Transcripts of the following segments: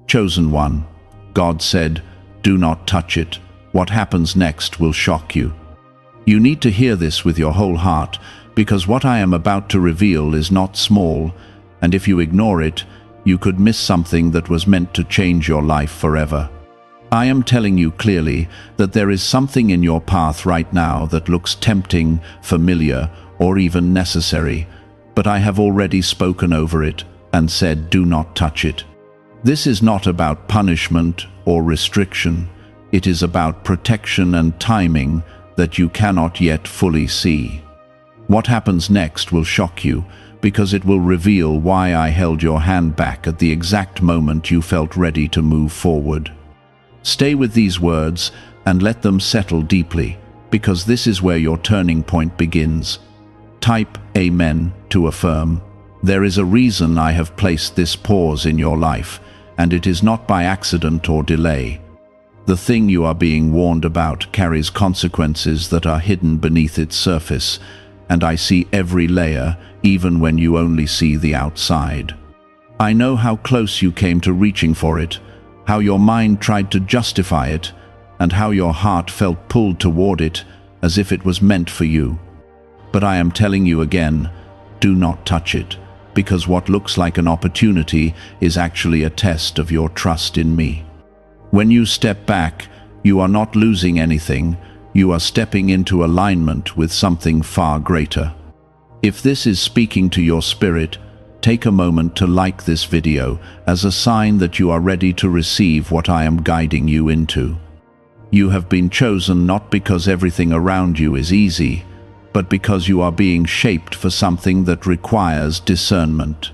Chosen one, God said, do not touch it. What happens next will shock you. You need to hear this with your whole heart, because what I am about to reveal is not small, and if you ignore it, you could miss something that was meant to change your life forever. I am telling you clearly that there is something in your path right now that looks tempting, familiar, or even necessary, but I have already spoken over it and said, do not touch it. This is not about punishment or restriction. It is about protection and timing that you cannot yet fully see. What happens next will shock you, because it will reveal why I held your hand back at the exact moment you felt ready to move forward. Stay with these words and let them settle deeply, because this is where your turning point begins. Type Amen to affirm. There is a reason I have placed this pause in your life, and it is not by accident or delay. The thing you are being warned about carries consequences that are hidden beneath its surface, and I see every layer, even when you only see the outside. I know how close you came to reaching for it, how your mind tried to justify it, and how your heart felt pulled toward it as if it was meant for you. But I am telling you again, do not touch it, because what looks like an opportunity is actually a test of your trust in me. When you step back, you are not losing anything, you are stepping into alignment with something far greater. If this is speaking to your spirit, take a moment to like this video as a sign that you are ready to receive what I am guiding you into. You have been chosen not because everything around you is easy, but because you are being shaped for something that requires discernment.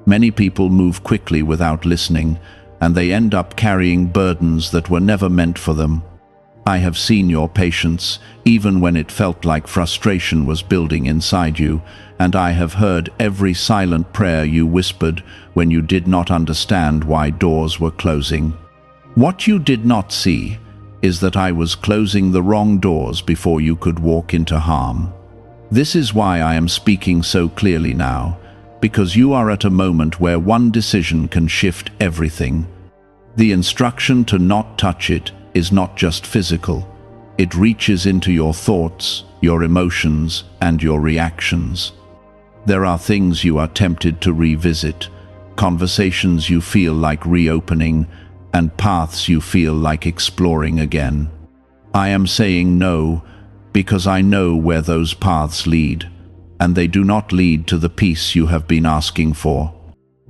Many people move quickly without listening, and they end up carrying burdens that were never meant for them. I have seen your patience, even when it felt like frustration was building inside you, and I have heard every silent prayer you whispered when you did not understand why doors were closing. What you did not see is that I was closing the wrong doors before you could walk into harm. This is why I am speaking so clearly now, because you are at a moment where one decision can shift everything. The instruction to not touch it is not just physical. It reaches into your thoughts, your emotions, and your reactions. There are things you are tempted to revisit, conversations you feel like reopening, and paths you feel like exploring again. I am saying no, because I know where those paths lead, and they do not lead to the peace you have been asking for.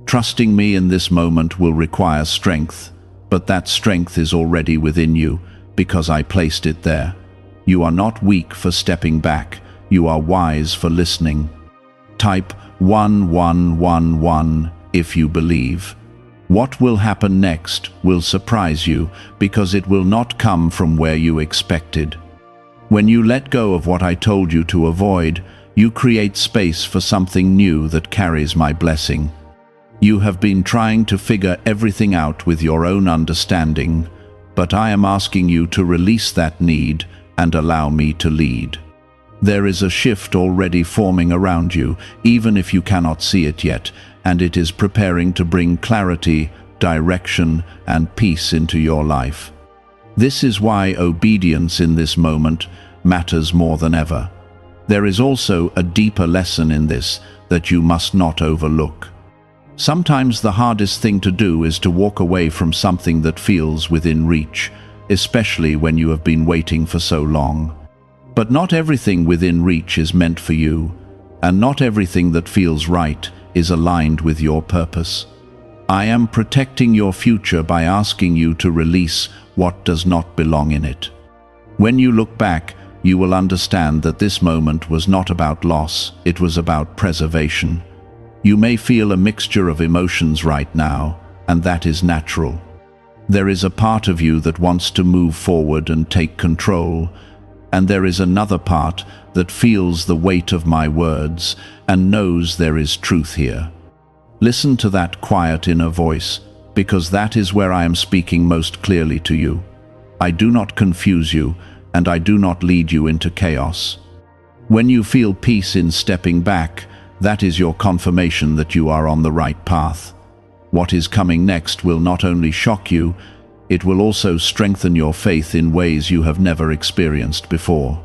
Trusting me in this moment will require strength, but that strength is already within you, because I placed it there. You are not weak for stepping back, you are wise for listening. Type 1111 if you believe. What will happen next will surprise you, because it will not come from where you expected. When you let go of what I told you to avoid, you create space for something new that carries my blessing. You have been trying to figure everything out with your own understanding, but I am asking you to release that need and allow me to lead. There is a shift already forming around you, even if you cannot see it yet, and it is preparing to bring clarity, direction, and peace into your life. This is why obedience in this moment matters more than ever. There is also a deeper lesson in this that you must not overlook. Sometimes the hardest thing to do is to walk away from something that feels within reach, especially when you have been waiting for so long. But not everything within reach is meant for you, and not everything that feels right is aligned with your purpose. I am protecting your future by asking you to release what does not belong in it. When you look back, you will understand that this moment was not about loss, it was about preservation. You may feel a mixture of emotions right now, and that is natural. There is a part of you that wants to move forward and take control, and there is another part that feels the weight of my words and knows there is truth here. Listen to that quiet inner voice, because that is where I am speaking most clearly to you. I do not confuse you, and I do not lead you into chaos. When you feel peace in stepping back, that is your confirmation that you are on the right path. What is coming next will not only shock you, it will also strengthen your faith in ways you have never experienced before.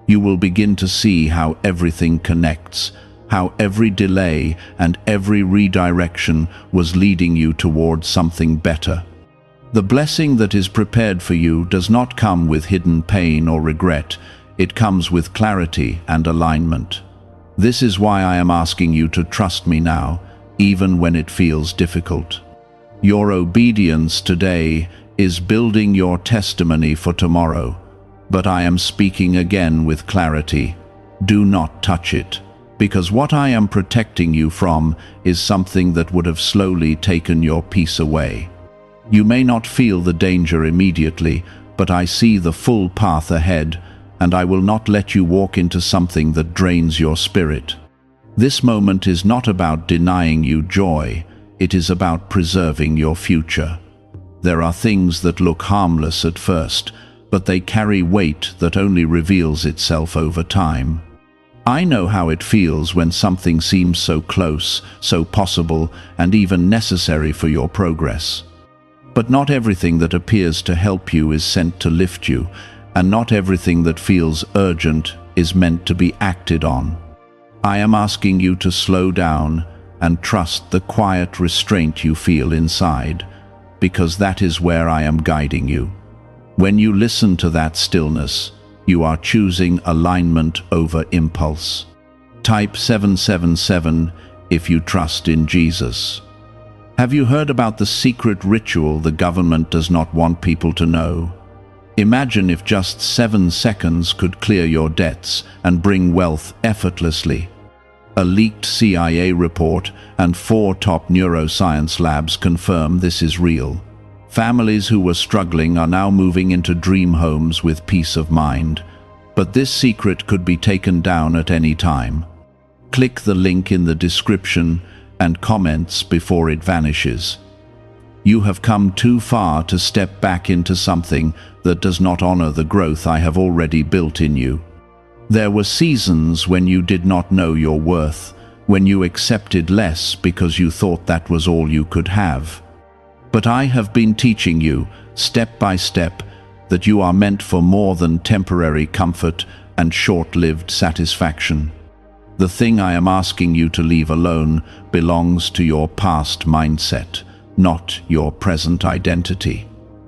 You will begin to see how everything connects, how every delay and every redirection was leading you towards something better. The blessing that is prepared for you does not come with hidden pain or regret, it comes with clarity and alignment. This is why I am asking you to trust me now, even when it feels difficult. Your obedience today is building your testimony for tomorrow, but I am speaking again with clarity. Do not touch it, because what I am protecting you from is something that would have slowly taken your peace away. You may not feel the danger immediately, but I see the full path ahead, and I will not let you walk into something that drains your spirit. This moment is not about denying you joy, it is about preserving your future. There are things that look harmless at first, but they carry weight that only reveals itself over time. I know how it feels when something seems so close, so possible, and even necessary for your progress. But not everything that appears to help you is sent to lift you, and not everything that feels urgent is meant to be acted on. I am asking you to slow down and trust the quiet restraint you feel inside, because that is where I am guiding you. When you listen to that stillness, you are choosing alignment over impulse. Type 777 if you trust in Jesus. Have you heard about the secret ritual the government does not want people to know? Imagine if just 7 seconds could clear your debts and bring wealth effortlessly. A leaked CIA report and 4 top neuroscience labs confirm this is real. Families who were struggling are now moving into dream homes with peace of mind. But this secret could be taken down at any time. Click the link in the description and comments before it vanishes. You have come too far to step back into something that does not honor the growth I have already built in you. There were seasons when you did not know your worth, when you accepted less because you thought that was all you could have. But I have been teaching you, step by step, that you are meant for more than temporary comfort and short-lived satisfaction. The thing I am asking you to leave alone belongs to your past mindset, not your present identity.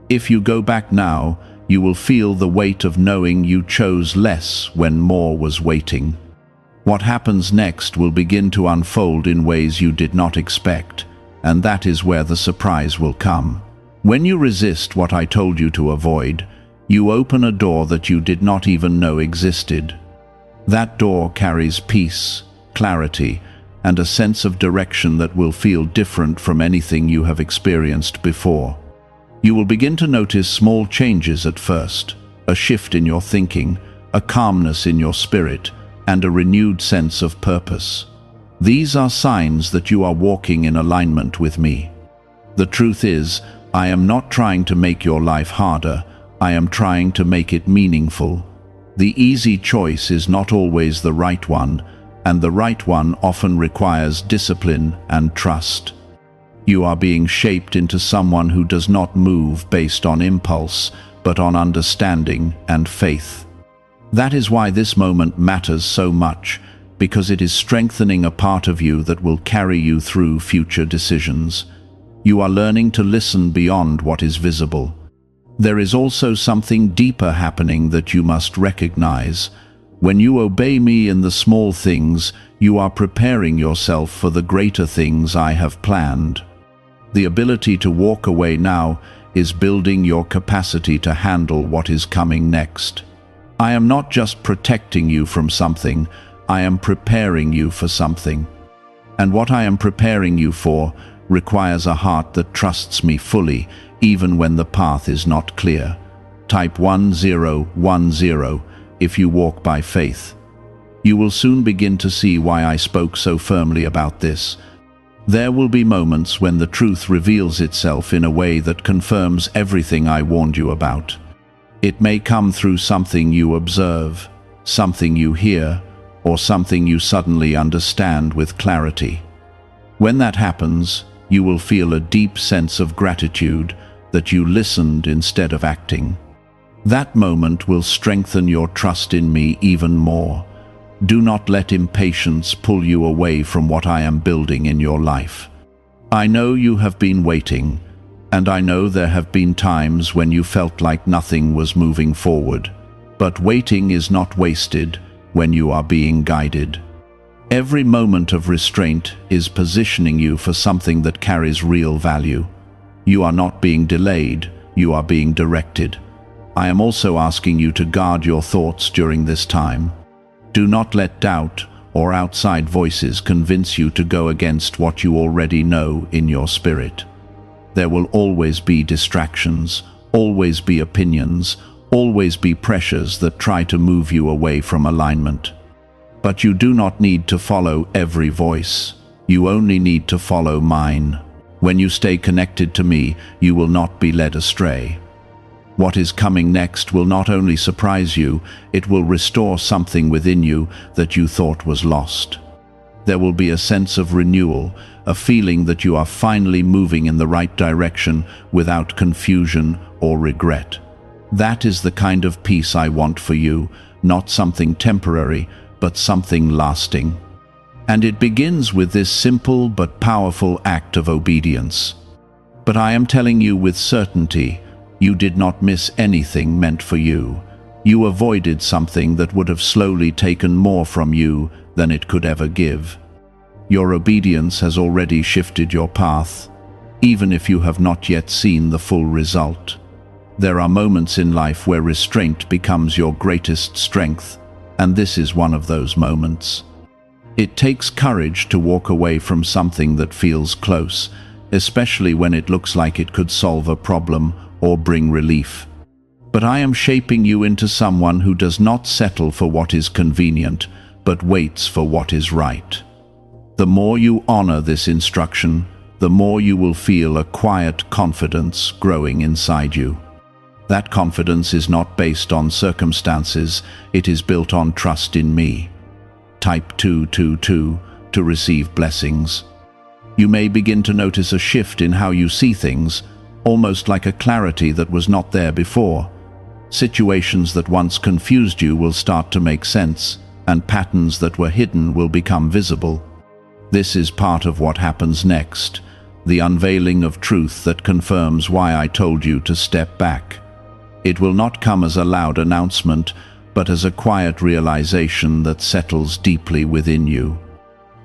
If you go back now, you will feel the weight of knowing you chose less when more was waiting. What happens next will begin to unfold in ways you did not expect, and that is where the surprise will come. When you resist what I told you to avoid, you open a door that you did not even know existed. That door carries peace, clarity, and a sense of direction that will feel different from anything you have experienced before. You will begin to notice small changes at first, a shift in your thinking, a calmness in your spirit, and a renewed sense of purpose. These are signs that you are walking in alignment with me. The truth is, I am not trying to make your life harder, I am trying to make it meaningful. The easy choice is not always the right one, and the right one often requires discipline and trust. You are being shaped into someone who does not move based on impulse, but on understanding and faith. That is why this moment matters so much, because it is strengthening a part of you that will carry you through future decisions. You are learning to listen beyond what is visible. There is also something deeper happening that you must recognize. When you obey me in the small things, you are preparing yourself for the greater things I have planned. The ability to walk away now is building your capacity to handle what is coming next. I am not just protecting you from something, I am preparing you for something. And what I am preparing you for requires a heart that trusts me fully, even when the path is not clear. Type 1010 if you walk by faith. You will soon begin to see why I spoke so firmly about this. There will be moments when the truth reveals itself in a way that confirms everything I warned you about. It may come through something you observe, something you hear, or something you suddenly understand with clarity. When that happens, you will feel a deep sense of gratitude that you listened instead of acting. That moment will strengthen your trust in me even more. Do not let impatience pull you away from what I am building in your life. I know you have been waiting, and I know there have been times when you felt like nothing was moving forward. But waiting is not wasted when you are being guided. Every moment of restraint is positioning you for something that carries real value. You are not being delayed, you are being directed. I am also asking you to guard your thoughts during this time. Do not let doubt or outside voices convince you to go against what you already know in your spirit. There will always be distractions, always be opinions, always be pressures that try to move you away from alignment. But you do not need to follow every voice. You only need to follow mine. When you stay connected to me, you will not be led astray. What is coming next will not only surprise you, it will restore something within you that you thought was lost. There will be a sense of renewal, a feeling that you are finally moving in the right direction without confusion or regret. That is the kind of peace I want for you, not something temporary, but something lasting. And it begins with this simple but powerful act of obedience. But I am telling you with certainty, you did not miss anything meant for you. You avoided something that would have slowly taken more from you than it could ever give. Your obedience has already shifted your path, even if you have not yet seen the full result. There are moments in life where restraint becomes your greatest strength, and this is one of those moments. It takes courage to walk away from something that feels close, especially when it looks like it could solve a problem or bring relief. But I am shaping you into someone who does not settle for what is convenient, but waits for what is right. The more you honor this instruction, the more you will feel a quiet confidence growing inside you. That confidence is not based on circumstances, it is built on trust in me. Type 222 to receive blessings. You may begin to notice a shift in how you see things, almost like a clarity that was not there before. Situations that once confused you will start to make sense, and patterns that were hidden will become visible. This is part of what happens next, the unveiling of truth that confirms why I told you to step back. It will not come as a loud announcement, but as a quiet realization that settles deeply within you.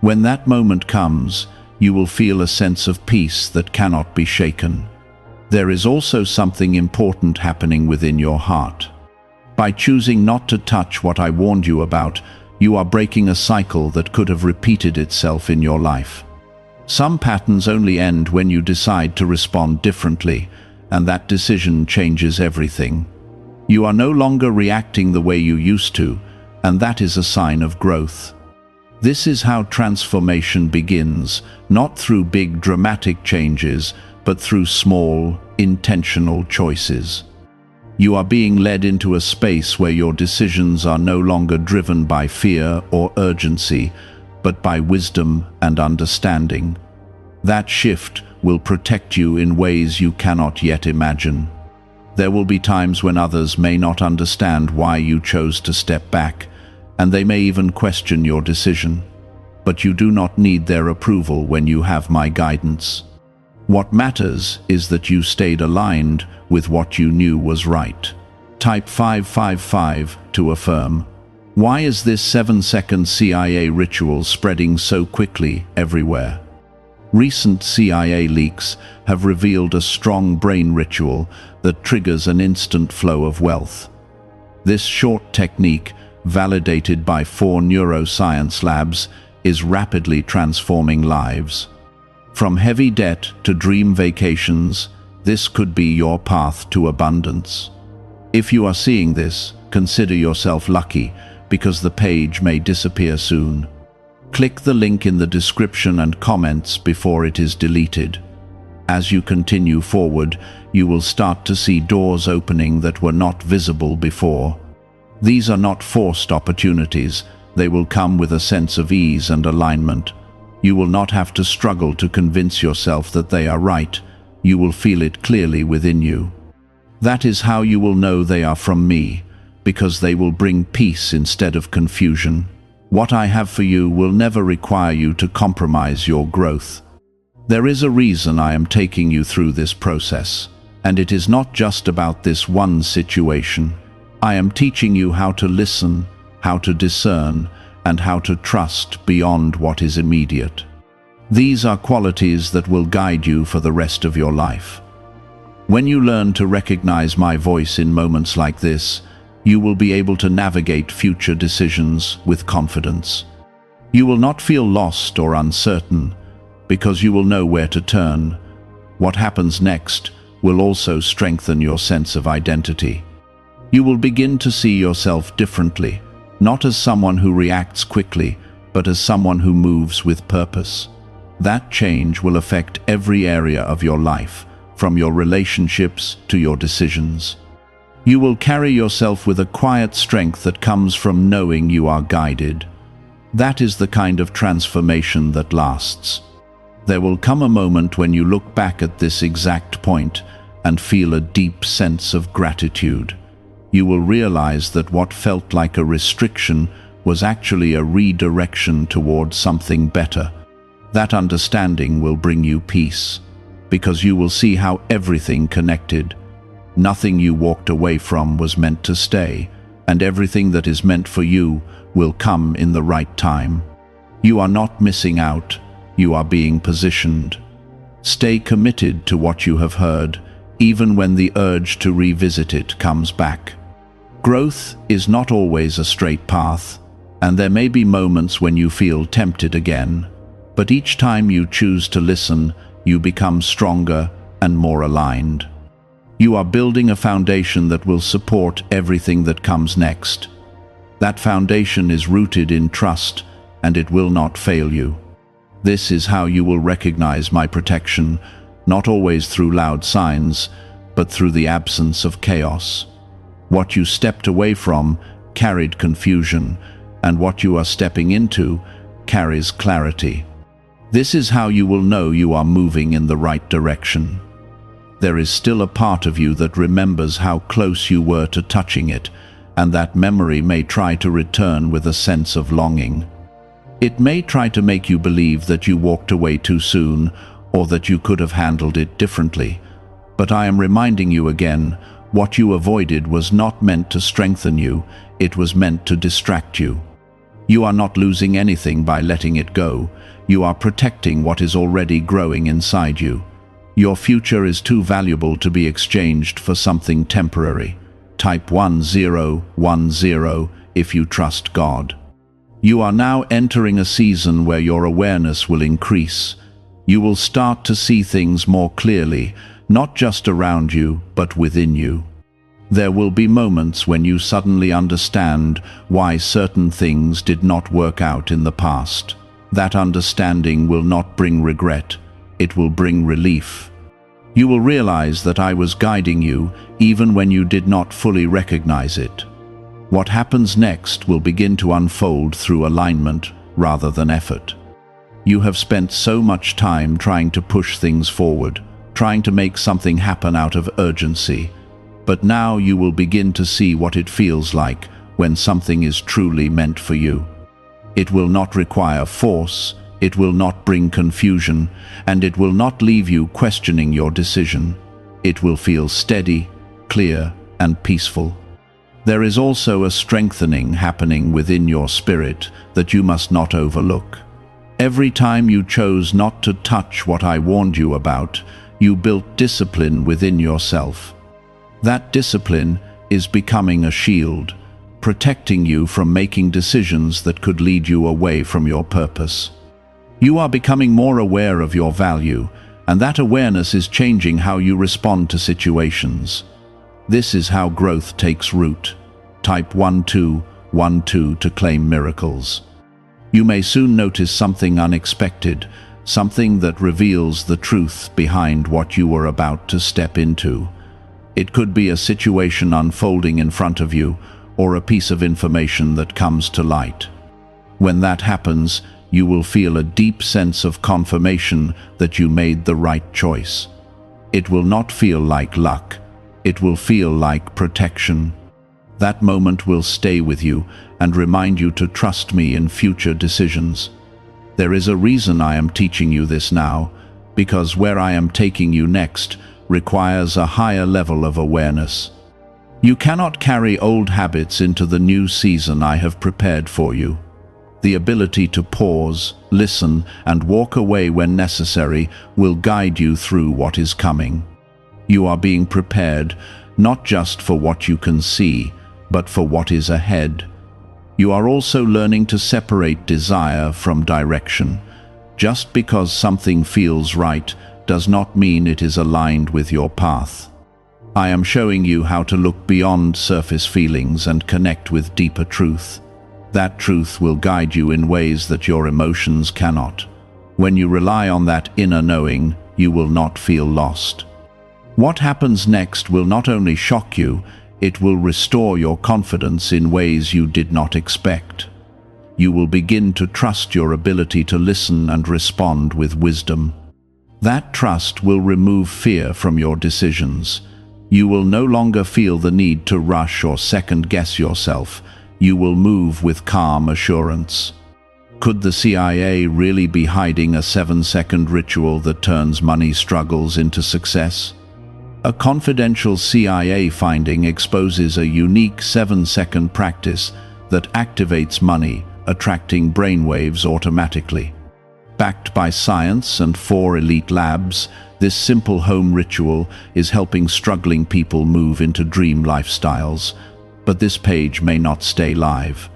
When that moment comes, you will feel a sense of peace that cannot be shaken. There is also something important happening within your heart. By choosing not to touch what I warned you about, you are breaking a cycle that could have repeated itself in your life. Some patterns only end when you decide to respond differently, and that decision changes everything. You are no longer reacting the way you used to, and that is a sign of growth. This is how transformation begins, not through big dramatic changes, but through small, intentional choices. You are being led into a space where your decisions are no longer driven by fear or urgency, but by wisdom and understanding. That shift will protect you in ways you cannot yet imagine. There will be times when others may not understand why you chose to step back, and they may even question your decision. But you do not need their approval when you have my guidance. What matters is that you stayed aligned with what you knew was right. Type 555 to affirm. Why is this 7-second CIA ritual spreading so quickly everywhere? Recent CIA leaks have revealed a strong brain ritual that triggers an instant flow of wealth. This short technique, validated by 4 neuroscience labs, is rapidly transforming lives. From heavy debt to dream vacations, this could be your path to abundance. If you are seeing this, consider yourself lucky, because the page may disappear soon. Click the link in the description and comments before it is deleted. As you continue forward, you will start to see doors opening that were not visible before. These are not forced opportunities, they will come with a sense of ease and alignment. You will not have to struggle to convince yourself that they are right. You will feel it clearly within you. That is how you will know they are from me, because they will bring peace instead of confusion. What I have for you will never require you to compromise your growth. There is a reason I am taking you through this process, and it is not just about this one situation. I am teaching you how to listen, how to discern, and how to trust beyond what is immediate. These are qualities that will guide you for the rest of your life. When you learn to recognize my voice in moments like this, you will be able to navigate future decisions with confidence. You will not feel lost or uncertain, because you will know where to turn. What happens next will also strengthen your sense of identity. You will begin to see yourself differently, not as someone who reacts quickly, but as someone who moves with purpose. That change will affect every area of your life, from your relationships to your decisions. You will carry yourself with a quiet strength that comes from knowing you are guided. That is the kind of transformation that lasts. There will come a moment when you look back at this exact point and feel a deep sense of gratitude. You will realize that what felt like a restriction was actually a redirection towards something better. That understanding will bring you peace, because you will see how everything connected. Nothing you walked away from was meant to stay, and everything that is meant for you will come in the right time. You are not missing out, you are being positioned. Stay committed to what you have heard, even when the urge to revisit it comes back. Growth is not always a straight path, and there may be moments when you feel tempted again, but each time you choose to listen, you become stronger and more aligned. You are building a foundation that will support everything that comes next. That foundation is rooted in trust, and it will not fail you. This is how you will recognize my protection, not always through loud signs, but through the absence of chaos. What you stepped away from carried confusion, and what you are stepping into carries clarity. This is how you will know you are moving in the right direction. There is still a part of you that remembers how close you were to touching it, and that memory may try to return with a sense of longing. It may try to make you believe that you walked away too soon, or that you could have handled it differently. But I am reminding you again, what you avoided was not meant to strengthen you, it was meant to distract you. You are not losing anything by letting it go. You are protecting what is already growing inside you. Your future is too valuable to be exchanged for something temporary. Type 1010 if you trust God. You are now entering a season where your awareness will increase. You will start to see things more clearly, not just around you, but within you. There will be moments when you suddenly understand why certain things did not work out in the past. That understanding will not bring regret, it will bring relief. You will realize that I was guiding you even when you did not fully recognize it. What happens next will begin to unfold through alignment rather than effort. You have spent so much time trying to push things forward, trying to make something happen out of urgency. But now you will begin to see what it feels like when something is truly meant for you. It will not require force, it will not bring confusion, and it will not leave you questioning your decision. It will feel steady, clear, and peaceful. There is also a strengthening happening within your spirit that you must not overlook. Every time you chose not to touch what I warned you about, you built discipline within yourself. That discipline is becoming a shield, protecting you from making decisions that could lead you away from your purpose. You are becoming more aware of your value, and that awareness is changing how you respond to situations. This is how growth takes root. Type 1212 to claim miracles. You may soon notice something unexpected, something that reveals the truth behind what you were about to step into. It could be a situation unfolding in front of you, or a piece of information that comes to light. When that happens, you will feel a deep sense of confirmation that you made the right choice. It will not feel like luck. It will feel like protection. That moment will stay with you and remind you to trust me in future decisions. There is a reason I am teaching you this now, because where I am taking you next requires a higher level of awareness. You cannot carry old habits into the new season I have prepared for you. The ability to pause, listen, and walk away when necessary will guide you through what is coming. You are being prepared not just for what you can see, but for what is ahead. You are also learning to separate desire from direction. Just because something feels right does not mean it is aligned with your path. I am showing you how to look beyond surface feelings and connect with deeper truth. That truth will guide you in ways that your emotions cannot. When you rely on that inner knowing, you will not feel lost. What happens next will not only shock you, it will restore your confidence in ways you did not expect. You will begin to trust your ability to listen and respond with wisdom. That trust will remove fear from your decisions. You will no longer feel the need to rush or second-guess yourself. You will move with calm assurance. Could the CIA really be hiding a 7-second ritual that turns money struggles into success? A confidential CIA finding exposes a unique 7-second practice that activates money, attracting brainwaves automatically. Backed by science and 4 elite labs, this simple home ritual is helping struggling people move into dream lifestyles. But this page may not stay live.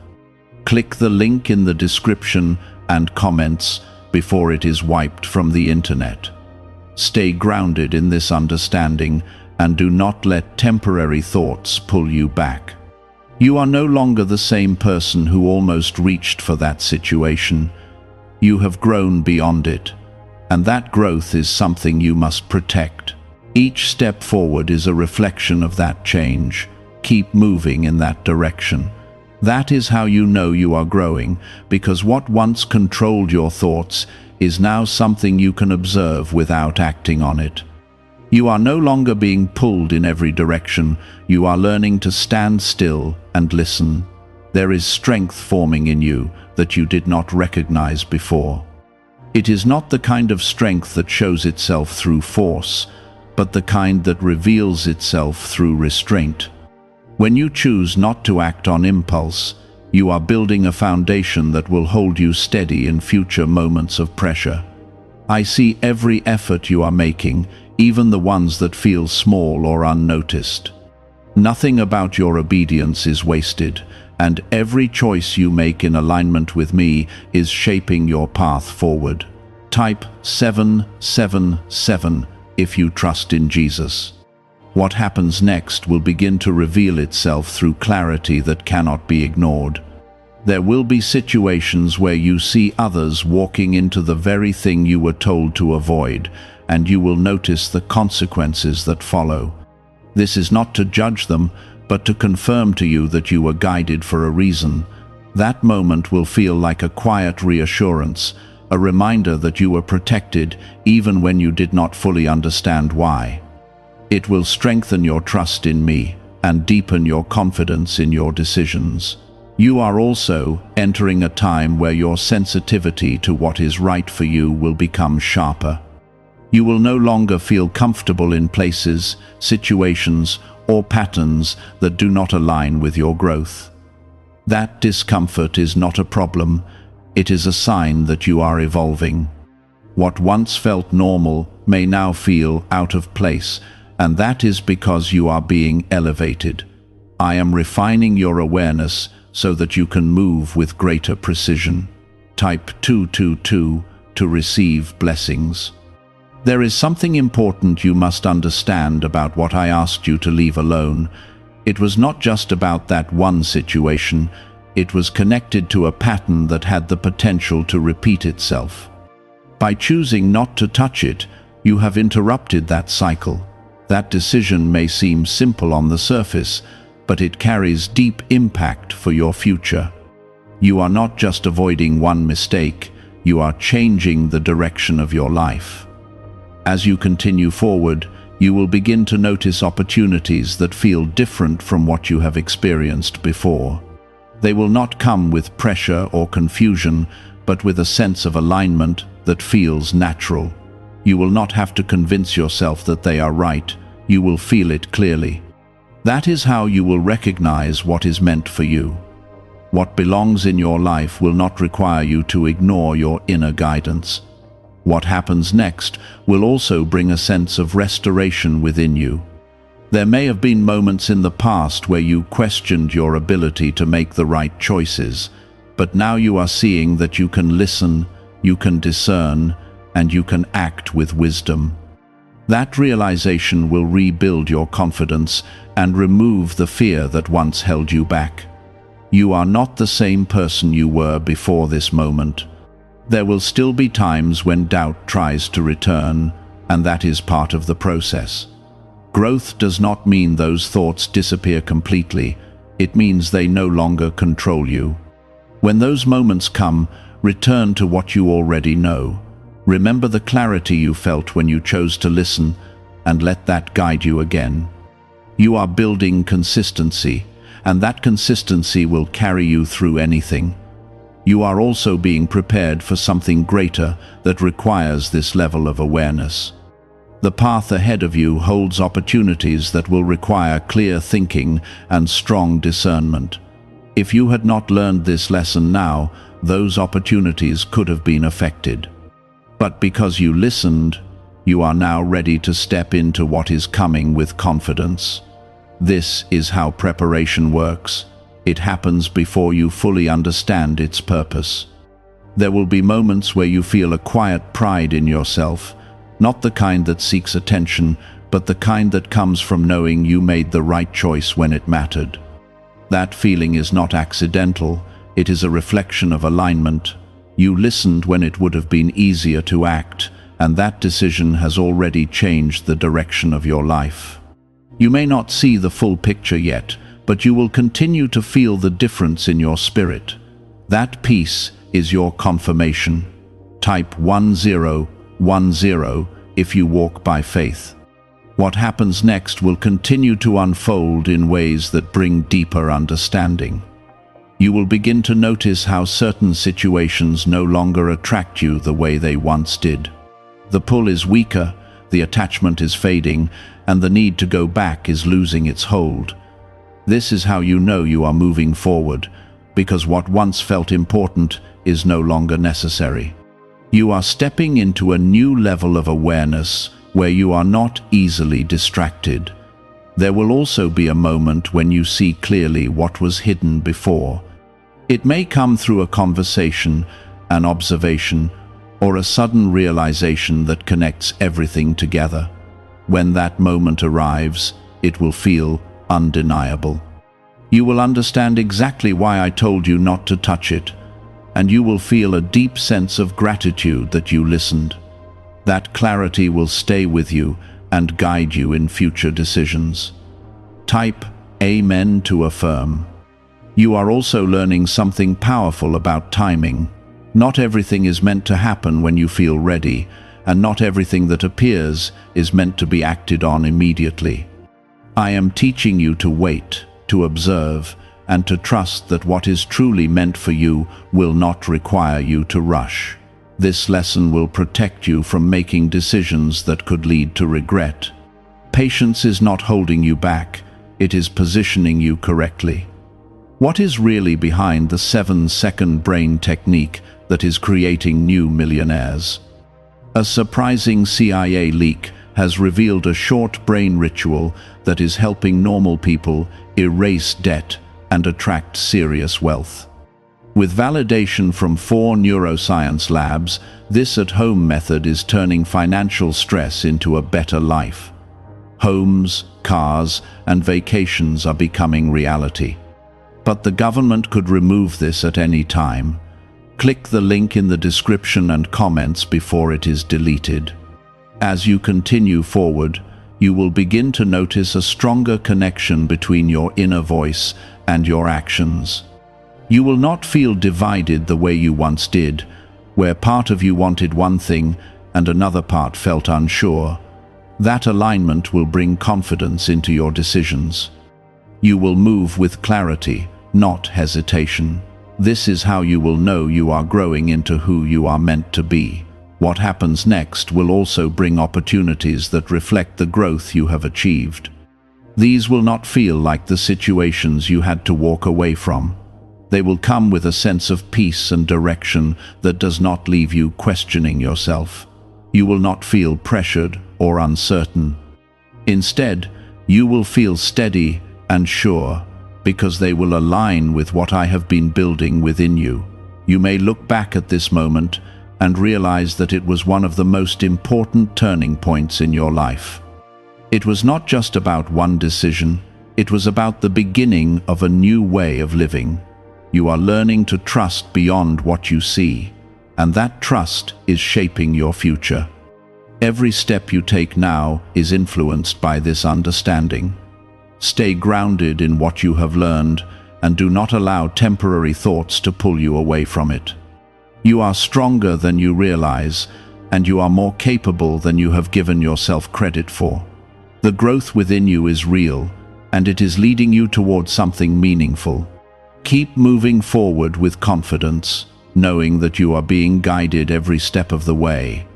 Click the link in the description and comments before it is wiped from the internet. Stay grounded in this understanding and do not let temporary thoughts pull you back. You are no longer the same person who almost reached for that situation. You have grown beyond it, and that growth is something you must protect. Each step forward is a reflection of that change. Keep moving in that direction. That is how you know you are growing, because what once controlled your thoughts is now something you can observe without acting on it. You are no longer being pulled in every direction. You are learning to stand still and listen. There is strength forming in you that you did not recognize before. It is not the kind of strength that shows itself through force, but the kind that reveals itself through restraint. When you choose not to act on impulse, you are building a foundation that will hold you steady in future moments of pressure. I see every effort you are making, even the ones that feel small or unnoticed. Nothing about your obedience is wasted, and every choice you make in alignment with me is shaping your path forward. Type 777 if you trust in Jesus. What happens next will begin to reveal itself through clarity that cannot be ignored. There will be situations where you see others walking into the very thing you were told to avoid, and you will notice the consequences that follow. This is not to judge them, but to confirm to you that you were guided for a reason. That moment will feel like a quiet reassurance, a reminder that you were protected even when you did not fully understand why. It will strengthen your trust in me and deepen your confidence in your decisions. You are also entering a time where your sensitivity to what is right for you will become sharper. You will no longer feel comfortable in places, situations, or patterns that do not align with your growth. That discomfort is not a problem. It is a sign that you are evolving. What once felt normal may now feel out of place, and that is because you are being elevated. I am refining your awareness so that you can move with greater precision. Type 222 to receive blessings. There is something important you must understand about what I asked you to leave alone. It was not just about that one situation. It was connected to a pattern that had the potential to repeat itself. By choosing not to touch it, you have interrupted that cycle. That decision may seem simple on the surface, but it carries deep impact for your future. You are not just avoiding one mistake, You are changing the direction of your life. As you continue forward, you will begin to notice opportunities that feel different from what you have experienced before. They will not come with pressure or confusion, but with a sense of alignment that feels natural. You will not have to convince yourself that they are right. You will feel it clearly. That is how you will recognize what is meant for you. What belongs in your life will not require you to ignore your inner guidance. What happens next will also bring a sense of restoration within you. There may have been moments in the past where you questioned your ability to make the right choices, but now you are seeing that you can listen, you can discern, and you can act with wisdom. That realization will rebuild your confidence and remove the fear that once held you back. You are not the same person you were before this moment. There will still be times when doubt tries to return, and that is part of the process. Growth does not mean those thoughts disappear completely. It means they no longer control you. When those moments come, return to what you already know. Remember the clarity you felt when you chose to listen, and let that guide you again. You are building consistency, and that consistency will carry you through anything. You are also being prepared for something greater that requires this level of awareness. The path ahead of you holds opportunities that will require clear thinking and strong discernment. If you had not learned this lesson now, those opportunities could have been affected. But because you listened, you are now ready to step into what is coming with confidence. This is how preparation works. It happens before you fully understand its purpose. There will be moments where you feel a quiet pride in yourself, not the kind that seeks attention, but the kind that comes from knowing you made the right choice when it mattered. That feeling is not accidental, it is a reflection of alignment. You listened when it would have been easier to act, and that decision has already changed the direction of your life. You may not see the full picture yet, but you will continue to feel the difference in your spirit. That peace is your confirmation. Type 1010 if you walk by faith. What happens next will continue to unfold in ways that bring deeper understanding. You will begin to notice how certain situations no longer attract you the way they once did. The pull is weaker, the attachment is fading, and the need to go back is losing its hold. This is how you know you are moving forward, because what once felt important is no longer necessary. You are stepping into a new level of awareness where you are not easily distracted. There will also be a moment when you see clearly what was hidden before. It may come through a conversation, an observation, or a sudden realization that connects everything together. When that moment arrives, it will feel undeniable. You will understand exactly why I told you not to touch it, and you will feel a deep sense of gratitude that you listened. That clarity will stay with you and guide you in future decisions. Type Amen to affirm. You are also learning something powerful about timing. Not everything is meant to happen when you feel ready, and not everything that appears is meant to be acted on immediately. I am teaching you to wait, to observe, and to trust that what is truly meant for you will not require you to rush. This lesson will protect you from making decisions that could lead to regret. Patience is not holding you back, it is positioning you correctly. What is really behind the 7-second brain technique that is creating new millionaires? A surprising CIA leak has revealed a short brain ritual that is helping normal people erase debt and attract serious wealth. With validation from 4 neuroscience labs, this at-home method is turning financial stress into a better life. Homes, cars, and vacations are becoming reality. But the government could remove this at any time. Click the link in the description and comments before it is deleted. As you continue forward, you will begin to notice a stronger connection between your inner voice and your actions. You will not feel divided the way you once did, where part of you wanted one thing and another part felt unsure. That alignment will bring confidence into your decisions. You will move with clarity, not hesitation. This is how you will know you are growing into who you are meant to be. What happens next will also bring opportunities that reflect the growth you have achieved. These will not feel like the situations you had to walk away from. They will come with a sense of peace and direction that does not leave you questioning yourself. You will not feel pressured or uncertain. Instead, you will feel steady and sure, because they will align with what I have been building within you. You may look back at this moment and realize that it was one of the most important turning points in your life. It was not just about one decision, it was about the beginning of a new way of living. You are learning to trust beyond what you see, and that trust is shaping your future. Every step you take now is influenced by this understanding. Stay grounded in what you have learned, and do not allow temporary thoughts to pull you away from it. You are stronger than you realize, and you are more capable than you have given yourself credit for. The growth within you is real, and it is leading you towards something meaningful. Keep moving forward with confidence, knowing that you are being guided every step of the way.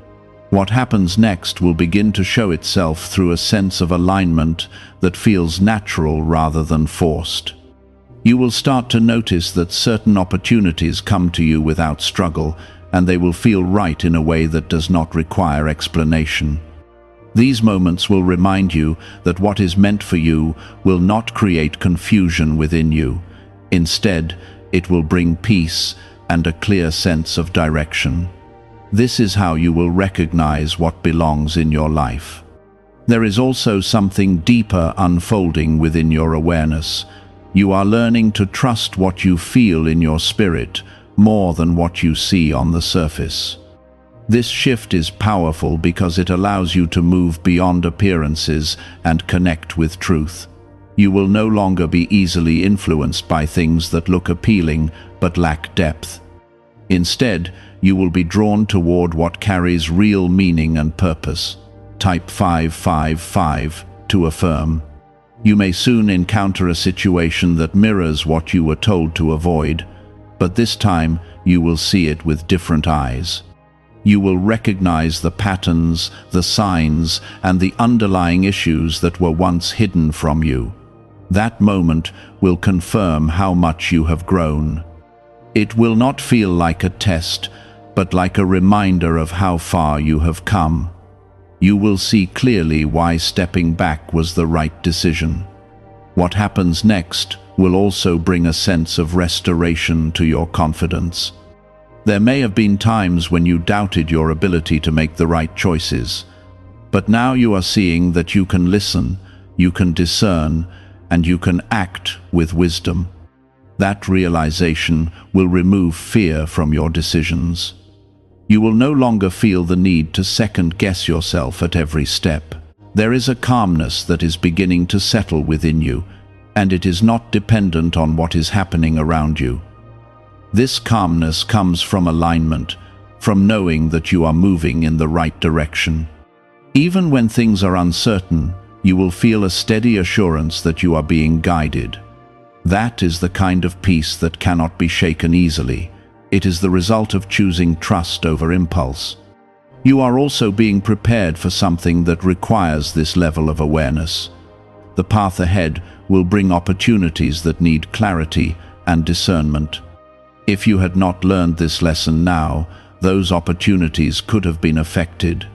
What happens next will begin to show itself through a sense of alignment that feels natural rather than forced. You will start to notice that certain opportunities come to you without struggle, and they will feel right in a way that does not require explanation. These moments will remind you that what is meant for you will not create confusion within you. Instead, it will bring peace and a clear sense of direction. This is how you will recognize what belongs in your life. There is also something deeper unfolding within your awareness. You are learning to trust what you feel in your spirit more than what you see on the surface. This shift is powerful because it allows you to move beyond appearances and connect with truth. You will no longer be easily influenced by things that look appealing but lack depth. Instead, you will be drawn toward what carries real meaning and purpose. Type 555 to affirm. You may soon encounter a situation that mirrors what you were told to avoid, but this time you will see it with different eyes. You will recognize the patterns, the signs, and the underlying issues that were once hidden from you. That moment will confirm how much you have grown. It will not feel like a test, but like a reminder of how far you have come. You will see clearly why stepping back was the right decision. What happens next will also bring a sense of restoration to your confidence. There may have been times when you doubted your ability to make the right choices, but now you are seeing that you can listen, you can discern, and you can act with wisdom. That realization will remove fear from your decisions. You will no longer feel the need to second-guess yourself at every step. There is a calmness that is beginning to settle within you, and it is not dependent on what is happening around you. This calmness comes from alignment, from knowing that you are moving in the right direction. Even when things are uncertain, you will feel a steady assurance that you are being guided. That is the kind of peace that cannot be shaken easily. It is the result of choosing trust over impulse. You are also being prepared for something that requires this level of awareness. The path ahead will bring opportunities that need clarity and discernment. If you had not learned this lesson now, those opportunities could have been affected.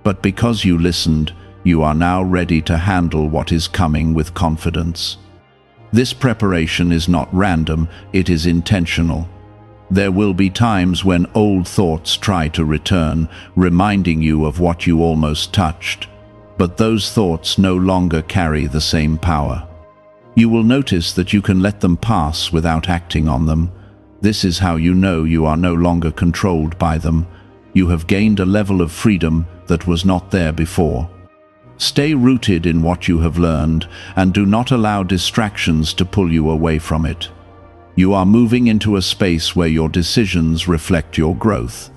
But because you listened, you are now ready to handle what is coming with confidence. This preparation is not random, it is intentional. There will be times when old thoughts try to return, reminding you of what you almost touched. But those thoughts no longer carry the same power. You will notice that you can let them pass without acting on them. This is how you know you are no longer controlled by them. You have gained a level of freedom that was not there before. Stay rooted in what you have learned, and do not allow distractions to pull you away from it. You are moving into a space where your decisions reflect your growth.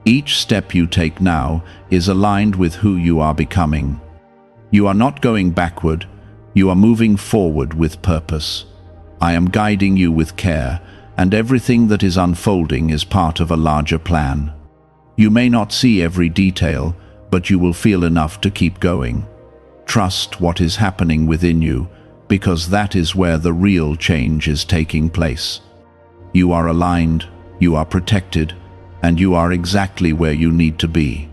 Each step you take now is aligned with who you are becoming. You are not going backward, you are moving forward with purpose. I am guiding you with care, and everything that is unfolding is part of a larger plan. You may not see every detail, but you will feel enough to keep going. Trust what is happening within you, because that is where the real change is taking place. You are aligned, you are protected, and you are exactly where you need to be.